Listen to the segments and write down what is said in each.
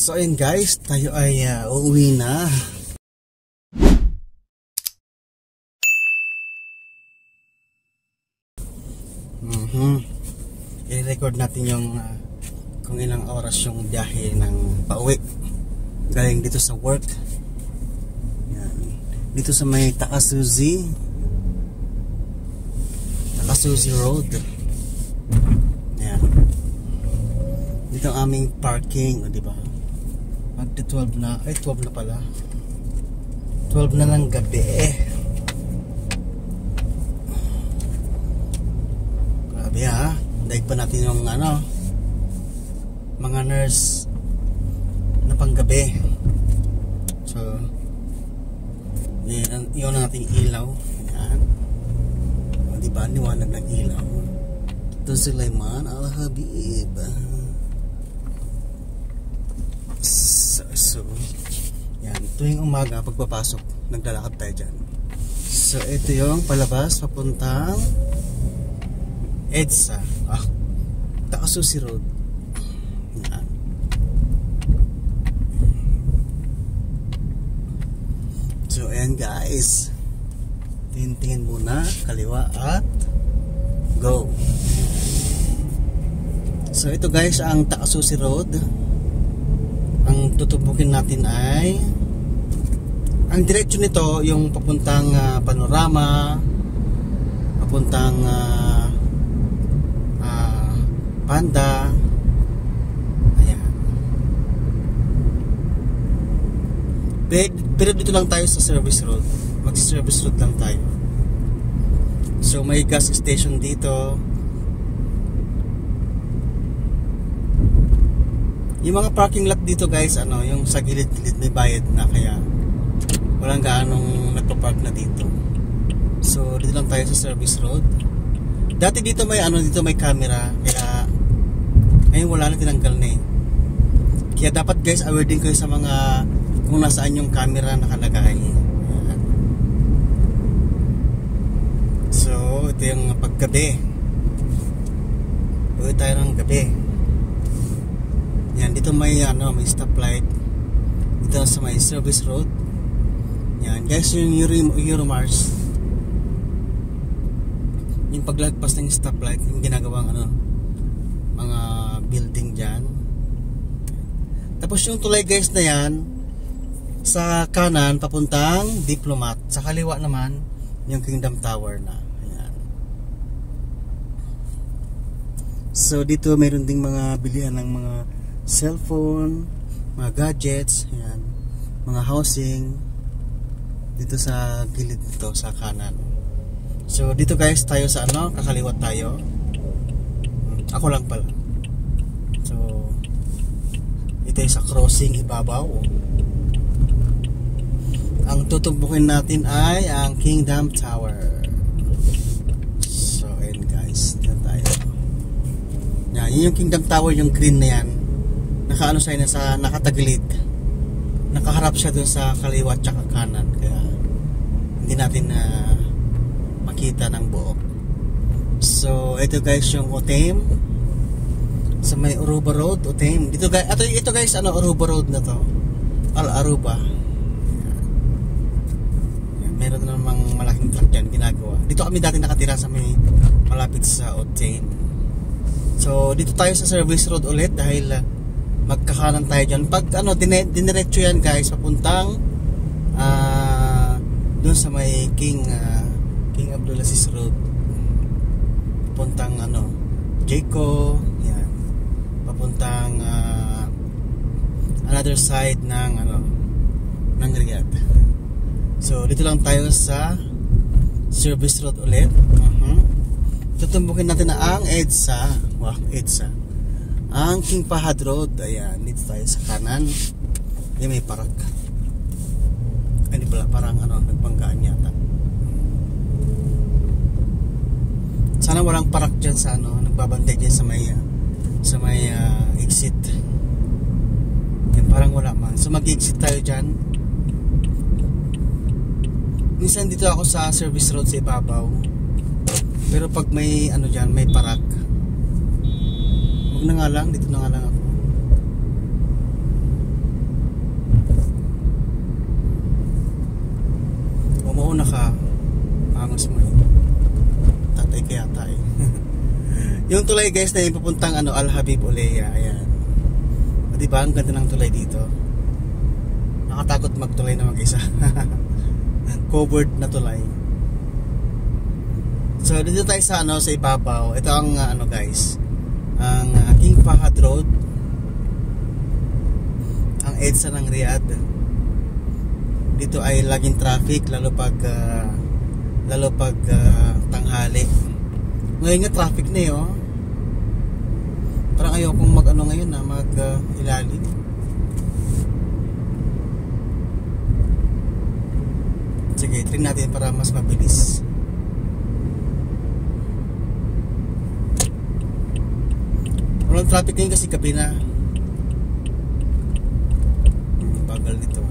So ayun guys, tayo ay uuwi na. I-record natin yung kung ilang oras yung biyahe ng pauwi galing dito sa work. Yan. Dito sa may Takasuzi Road. Yan. Dito ang aming parking, o diba? Magti 12 na, ay 12 na pala. 12 na ng gabi Grabe ha. Daig pa natin yung mga nurse na panggabi. So yun ang ating ilaw. Yan. O diba, liwanag ng ilaw. Ito si Sulaiman Al-Habib. So yan, tuwing umaga pagpapasok naglalakad tayo dyan. So ito yung palabas papuntang EDSA, Takasuzi Road. Yan. So ayan guys, tingin muna kaliwa at go. So ito guys ang Takasuzi Road. Ang tutubukin natin ay ang diretsyo nito yung papuntang Panorama, papuntang Panda. Ayan. Pero dito lang tayo sa service road. Mag-service road lang tayo. So may gas station dito. Yung mga parking lot dito guys, yung sa gilid-gilid may bayad na, kaya walang gaanong nagpa-park na dito. So dito lang tayo sa service road. Dati dito may dito may camera, kaya ngayon wala na, tinanggal na eh. Kaya dapat guys aware din kayo sa mga kung nasaan yung camera nakalagay. So ito yung paggabi. Uwi tayo ng gabi. Yan, dito may may stoplight. Dito sa may service road. Yan, guys, yung Euromars. Yung paglagpas ng stoplight, yung ginagawang mga building diyan. Tapos yung tulay guys na yan, sa kanan papuntang Diplomat, sa kaliwa naman yung Kingdom Tower na. Ayan. So dito mayroon ding mga bilihan ng mga cellphone, mga gadgets, ayan, mga housing dito sa gilid dito sa kanan. So dito guys tayo sa kakaliwat tayo. Ako lang pala. So ito sa crossing ibabaw. Ang tutumbukin natin ay ang Kingdom Tower. So ayun guys, dito tayo. Yan, yun yung Kingdom Tower, yung green na yan. Nakaano siya sa nakatagilid. Nakaharap siya dun sa kaliwa at kanan, kaya hindi natin makita ng buo. So ito guys yung Otame sa may Aruba Road. Otame dito guys, ito guys Aruba Road na to, Aruba. Yan, meron na namang malaking truck dyan ginagawa. Dito kami dati nakatira sa may malapit sa Otame. So dito tayo sa service road ulit dahil magkakanan tayo dyan. Pag diniretso yan guys papuntang doon sa may King Abdulaziz Road, papuntang Jayco, yan, papuntang another side ng Riyadh. So dito lang tayo sa service road ulit. Tutumbukin natin na ang EDSA. EDSA, ang King Fahad Road. Ayan, dito tayo sa kanan. Yan, may parak. Ay, hindi pala, parang nagbanggaan yata. Sana walang parak dyan sa nagbabantay dyan sa may exit. Yan, parang wala man. So mag-exit tayo dyan. Minsan dito ako sa service road sa ibabaw. Pero pag may dyan, may parak, huwag na nga lang, dito na nga lang ako. Yung tulay guys na yung papuntang Al Habib Olea. Ayan. O, diba? Ang ganda ng tulay dito. Nakatakot magtulay na mag-isa. Covered na tulay. So dito tayo sa sa ibabaw. Ito ang guys, ang King Fahad Road, ang EDSA ng Riyadh. Dito ay laging traffic lalo pag tanghali. Ngayon nga traffic na 'yo. Parang ayokong ngayon na ilalim. Sige, try natin para mas mabilis. Walang traffic ngayon kasi gabi na. Bagal nito.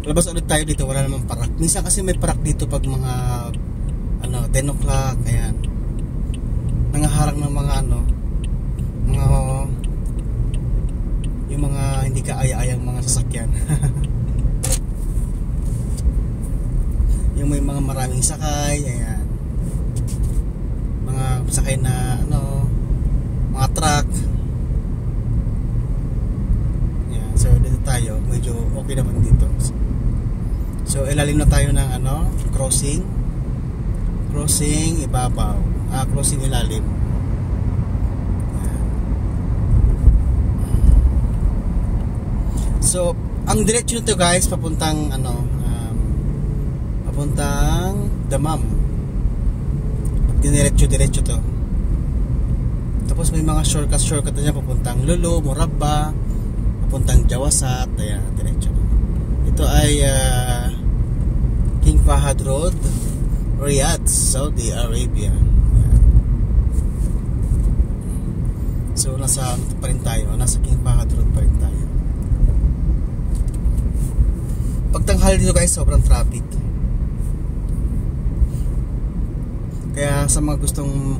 Labas ulit tayo dito, wala namang parak. Minsan kasi may parak dito pag mga 10 o'clock, ayan. Nangaharang ng mga yung mga hindi kaaya-ayang mga sasakyan. Yung may mga maraming sakay, ayan. Mga sakay na mga truck. Ayan, so dito tayo, medyo okay naman dito. So ilalim na tayo ng crossing ibabaw, crossing ilalim. So ang diretso nito guys papuntang papuntang Dammam. Diretso to. Tapos may mga shortcut na dyan papuntang Lulu, Murabba, papuntang Jawasat. Ayan, diretso. Ito ay King Fahad Road, Riyadh, Saudi Arabia. Ayan. So nasa pa rin tayo, nasa King Fahad Road pa rin tayo. Pagtanghali dito guys, sobrang traffic. Kaya sa mga gustong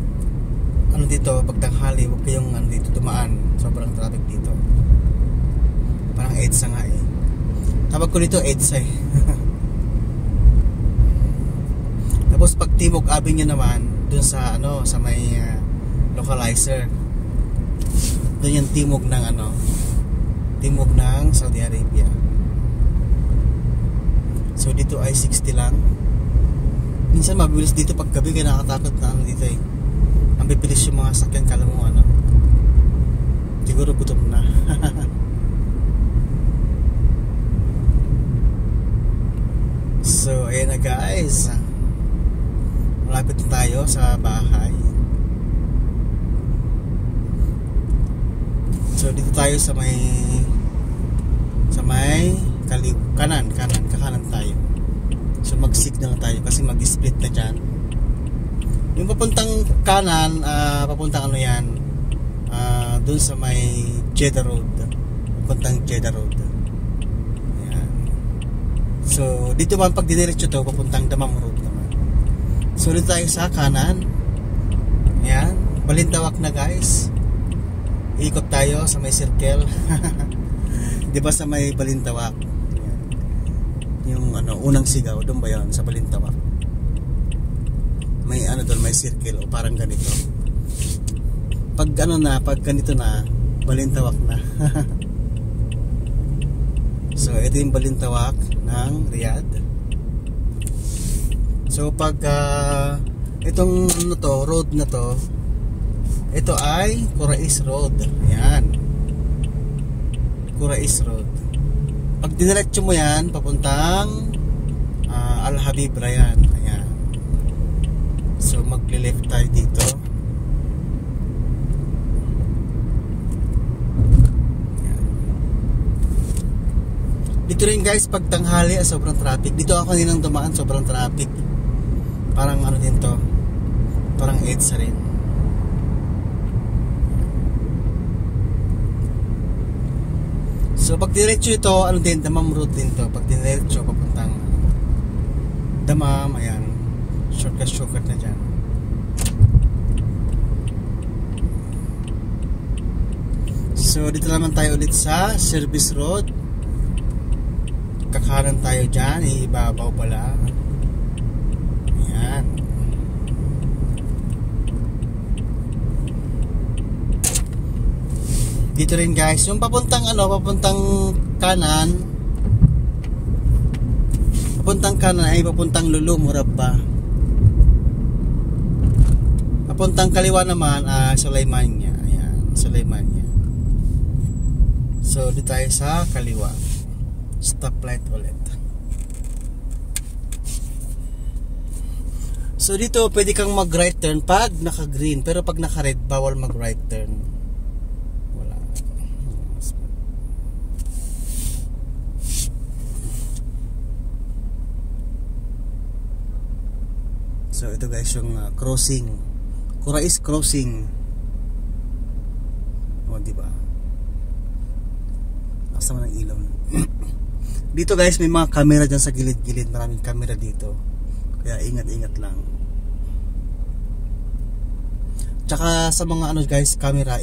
dito pagtanghali, huwag kayong dito dumaan. Sobrang traffic dito. Parang EDSA nga eh. Tawag ko dito EDSA eh. Tapos pag Timog Avenue naman, dun sa sa may localizer. Dun yung timog ng Saudi Arabia. So dito ay 60 lang. Minsan mabilis dito pag gabi, kaya nakatakot na dito eh. Ang bibilis yung mga sakyan, kala mo siguro gutom na. So ayan na guys, malapit na tayo sa bahay. So dito tayo sa may kanan tayo. So mag-signal tayo kasi mag-split na dyan. Yung papuntang kanan, papuntang dun sa may Jeddah Road. Papuntang Jeddah Road. Ayan. So dito man pag didiretso to, papuntang Dammam Road naman. So dito tayo sa kanan. Ayan, Balintawak na guys. Ikot tayo sa may circle. Diba sa may Balintawak? Yung unang sigaw, doon ba yun? Sa Balintawak. May doon, may circle o parang ganito. Pag pag ganito na, Balintawak na. So ito yung Balintawak ng Riyadh. So pag itong road na to, ito ay Qurais Road. Ayan, Qurais Road. Pag diniretso mo yan, papuntang Al Habib Rayyan. Ayan. So magle-left tayo dito. Ayan. Dito rin guys, pag tanghali, sobrang traffic. Dito ako kaninang dumaan, sobrang traffic. Parang din to, parang EDSA rin. So pag diretso ito, Dammam Road din to. Pag diretso papuntang Dammam, ayan, shortcut na dyan. So dito naman tayo ulit sa Service Road. Kakanan tayo dyan, ibabaw pala. Ayan. Dito rin guys, yung papuntang kanan. Papuntang kanan ay papuntang Lulu Murabba. Papuntang kaliwa naman Sulaimanya. Ayan, Sulaimanya. So dito tayo sa kaliwa. Stoplight ulit. So dito pwede kang mag right turn pag naka green, pero pag naka red bawal mag right turn. Wala. So ito guys yung crossing. Kurais crossing. O di ba? Nakasama ng ilaw. Dito guys may mga camera dyan sa gilid-gilid. Maraming camera dito. Kaya ingat-ingat lang. Tsaka sa mga guys, camera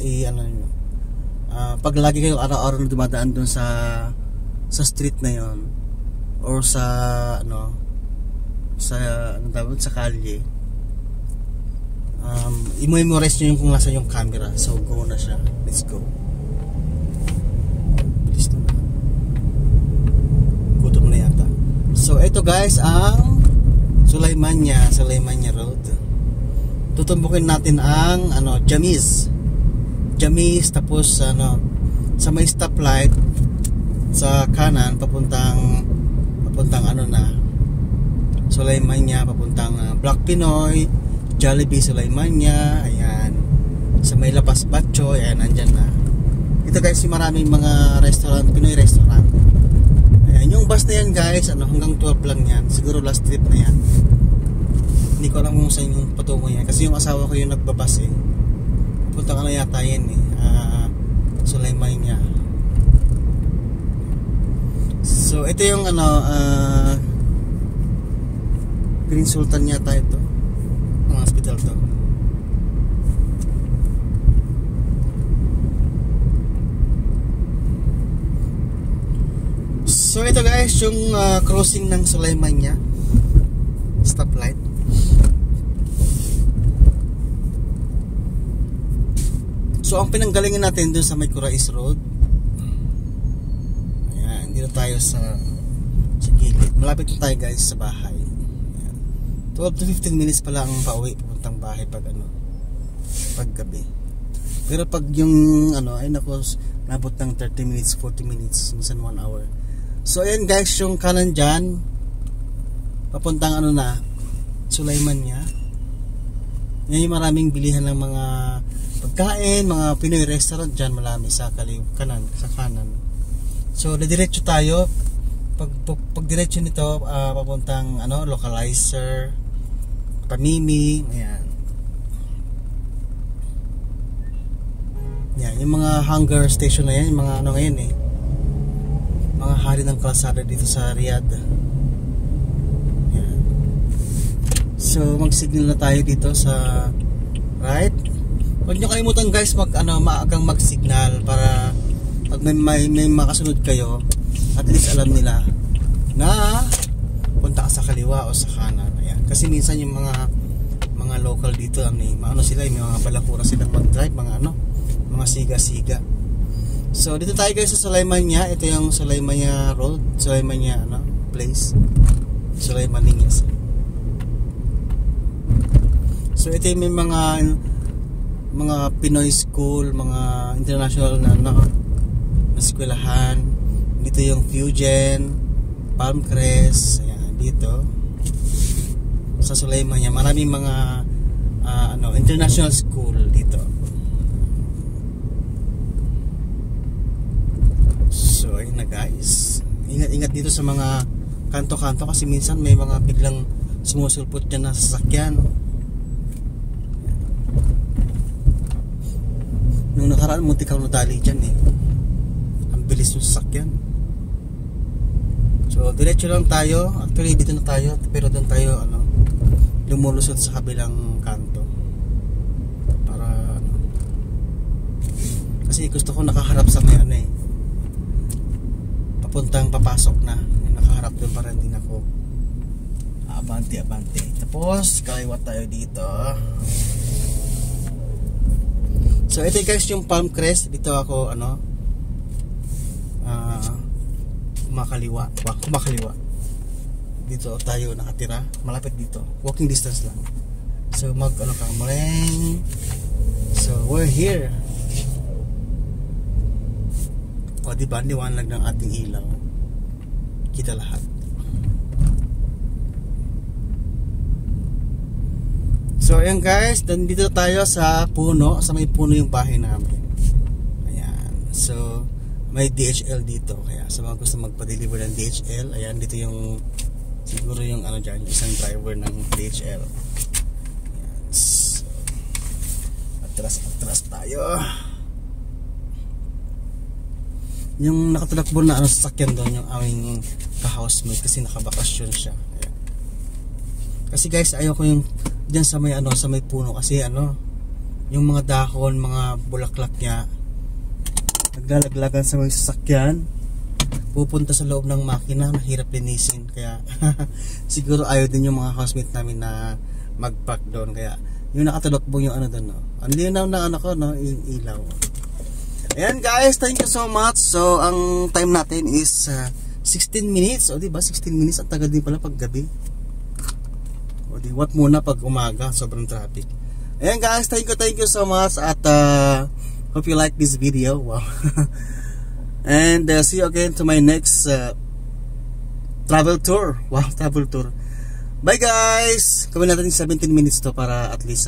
pag lagi kayo araw-araw na dumadaan dun sa street na yon or sa sa kalye, i-memorize nyo yung kung nasa yung camera. So go na siya. Let's go. Bilis na. Gutom na yata. So ito guys ang Sulaimanya Road. Tutumbukin natin ang Jamiz, tapos sa may stoplight sa kanan papuntang Sulaimanya, papuntang Black Pinoy, Jollibee Sulaimanya. Ayan, sa may Lapas Batcho, ayan, nandyan na. Ito guys yung maraming mga restaurant, Pinoy restaurant. Ayan, yung bus na yan guys, hanggang 12 lang yan. Siguro last trip na yan. Hindi ko alam kung saan yung patungo yan, kasi yung asawa ko yung nagbabas punta yata yan Sulaimanya. So ito yung Green Sultan yata ito, ang hospital to. So ito guys yung crossing ng Sulaimanya stoplight. So ang pinanggalingan natin dun sa may Kurais Road. Ayan, dito tayo sa gilid. Malapit na tayo guys sa bahay. Ayan. 12 to 15 minutes pa lang pauwi pupuntang bahay pag gabi. Pero pag yung ay nako, nabot ng 30 minutes, 40 minutes, minsan 1 hour. So ayan guys, yung kanan dyan papuntang Sulaimanya. Yan yung maraming bilihan ng mga pagkain, mga Pinoy restaurant dyan, marami sa kanan. So diretso tayo. Pag diretso nito papuntang Localizer, Pamimi. Ayan. Yan, yung mga hunger station na yan, yung mga ngayon mga hari ng kalsada dito sa Riyadh. Yan. So mag-signal na tayo dito sa right. Huwag nyo kalimutan guys maagang mag-signal para pag may makasunod kayo, at least alam nila na punta ka sa kaliwa o sa kanan. Ayan. Kasi minsan yung mga local dito may mga balakura silang mag-drive, mga siga-siga. So dito tayo guys sa Sulaimanya. Ito yung Sulaimanya Road, Sulaimanya place, Sulaimaningis. So ito yung may mga Pinoy school, mga international na eskwelahan. Dito yung Fugen, Palmcrest. Ayan, dito sa Sulaimanya maraming mga international school dito. So ayun na guys, ingat-ingat dito sa mga kanto-kanto kasi minsan may mga biglang sumusulpot dyan na sasakyan. Nung nakaraan, muntik ako nadali dyan ang bilis ng sasakyan. So diretso lang tayo. Actually dito na tayo, pero doon tayo lumulusot sa kabilang kanto para kasi gusto ko nakaharap sa may papuntang papasok na, nakaharap doon para hindi ako abante. Tapos kaliwa tayo dito. So ito guys yung Palm Crest. Dito ako kumakaliwa. Dito tayo nakatira. Malapit dito. Walking distance lang. So morning. So we're here. O diba, liwanag ng ating ilaw. Kita lahat. So ayan guys, dito tayo sa puno. Sa may puno yung bahay namin. Ayan. So may DHL dito. Kaya sa mga gusto magpa-deliver ng DHL, ayan, dito yung siguro yung dyan, isang driver ng DHL. Ayan. So, atras tayo. Yung nakatulakbo na sasakyan doon, yung aming ka-housemate kasi nakabakasyon siya. Ayan. Kasi guys, ayoko yung diyan sa may puno kasi yung mga dahon, mga bulaklak niya naglalaglagan sa mga sasakyan, pupunta sa loob ng makina, mahirap linisin. Kaya siguro ayaw din yung mga housemate namin na mag-park doon. Kaya yung nakatulakbo yung doon, ang linaw na yung ilaw. Ayan guys, thank you so much. So ang time natin is 16 minutes. O diba 16 minutes, ang tagal din pala pag gabi. O di what muna pag umaga, sobrang traffic. Ayan guys, thank you so much. At hope you like this video. Wow. And see you again to my next travel tour. Wow, travel tour. Bye guys. Gawin natin 17 minutes to para at least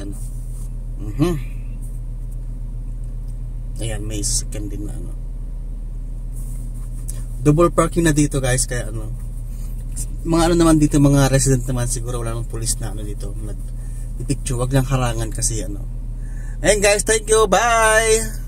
Ayan, may second din na double parking na dito guys. Kaya mga naman dito, mga resident naman, siguro wala nang police na dito nag-picture. Wag lang harangan kasi Ayan guys, thank you, bye.